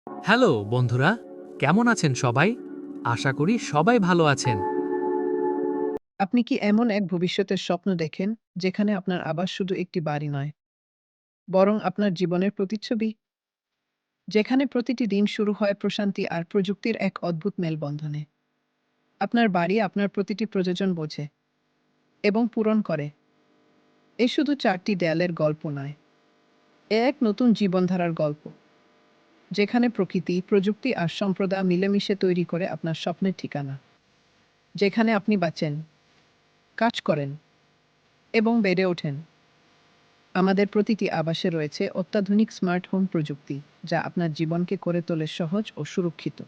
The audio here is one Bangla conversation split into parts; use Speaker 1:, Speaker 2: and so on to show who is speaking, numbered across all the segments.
Speaker 1: হ্যালো বন্ধুরা, কেমন আছেন সবাই? আশা করি সবাই ভালো আছেন।
Speaker 2: আপনি কি এমন এক ভবিষ্যতের স্বপ্ন দেখেন, যেখানে আপনার আবাস শুধু একটি বাড়ি নয়, বরং আপনার জীবনের প্রতিচ্ছবি? যেখানে প্রতিটি দিন শুরু হয় প্রশান্তি আর প্রযুক্তির এক অদ্ভুত মেলবন্ধনে। আপনার বাড়ি আপনার প্রতিটি প্রয়োজন বোঝে এবং পূরণ করে। এ শুধু ৪টি দেয়ালের গল্প নয়, এ এক নতুন জীবনধারার গল্প, যেখানে প্রকৃতি, প্রযুক্তি আর সম্প্রদায় মিলেমিশে তৈরি করে আপনার স্বপ্নের ঠিকানা। যেখানে আপনি বাঁচেন, কাজ করেন এবং বেড়ে ওঠেন। আমাদের প্রতিটি আবাসে রয়েছে অত্যাধুনিক স্মার্ট হোম প্রযুক্তি, যা আপনার জীবনকে করে তোলে সহজ ও সুরক্ষিত।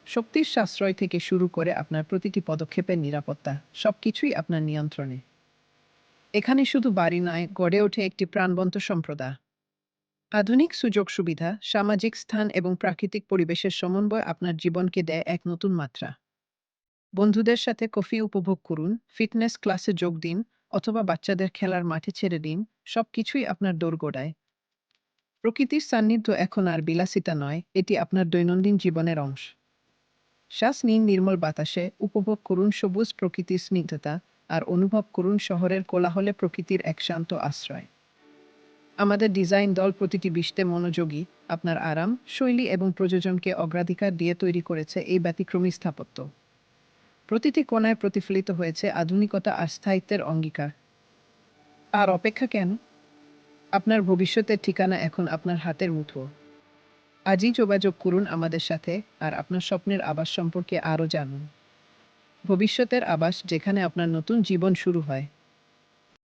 Speaker 2: শক্তির সাশ্রয় থেকে শুরু করে আপনার প্রতিটি পদক্ষেপের নিরাপত্তা, সবকিছুই আপনার নিয়ন্ত্রণে। এখানে শুধু বাড়ি নয়, গড়ে ওঠে একটি প্রাণবন্ত সম্প্রদায়। আধুনিক সুযোগ সুবিধা, সামাজিক স্থান এবং প্রাকৃতিক পরিবেশের সমন্বয় আপনার জীবনকে দেয় এক নতুন মাত্রা। বন্ধুদের সাথে কফি উপভোগ করুন, ফিটনেস ক্লাসে যোগ দিন, অথবা বাচ্চাদের খেলার মাঠে ছেড়ে দিন, সবকিছুই আপনার দোরগোড়ায়। প্রকৃতির সান্নিধ্য এখন আর বিলাসিতা নয়, এটি আপনার দৈনন্দিন জীবনের অংশ। শ্বাস নিন নির্মল বাতাসে, উপভোগ করুন সবুজ প্রকৃতির স্নিগ্ধতা, আর অনুভব করুন শহরের কোলাহলে প্রকৃতির এক শান্ত আশ্রয়। আমাদের ডিজাইন দল প্রতিটি বিষয়ে মনোযোগী, আপনার আরাম, শৈলী এবং প্রযোজনকে অগ্রাধিকার দিয়ে তৈরি করেছে এই ব্যতিক্রমী স্থাপত্য। প্রতিটি কোণায় প্রতিফলিত হয়েছে আধুনিকতা আর স্থায়িত্বের অঙ্গীকার। আর অপেক্ষা কেন? আপনার ভবিষ্যতের ঠিকানা এখন আপনার হাতের মুঠো। আজই যোগাযোগ করুন আমাদের সাথে, আর আপনার স্বপ্নের আবাস সম্পর্কে আরও জানুন। ভবিষ্যতের আবাস, যেখানে আপনার নতুন জীবন শুরু হয়।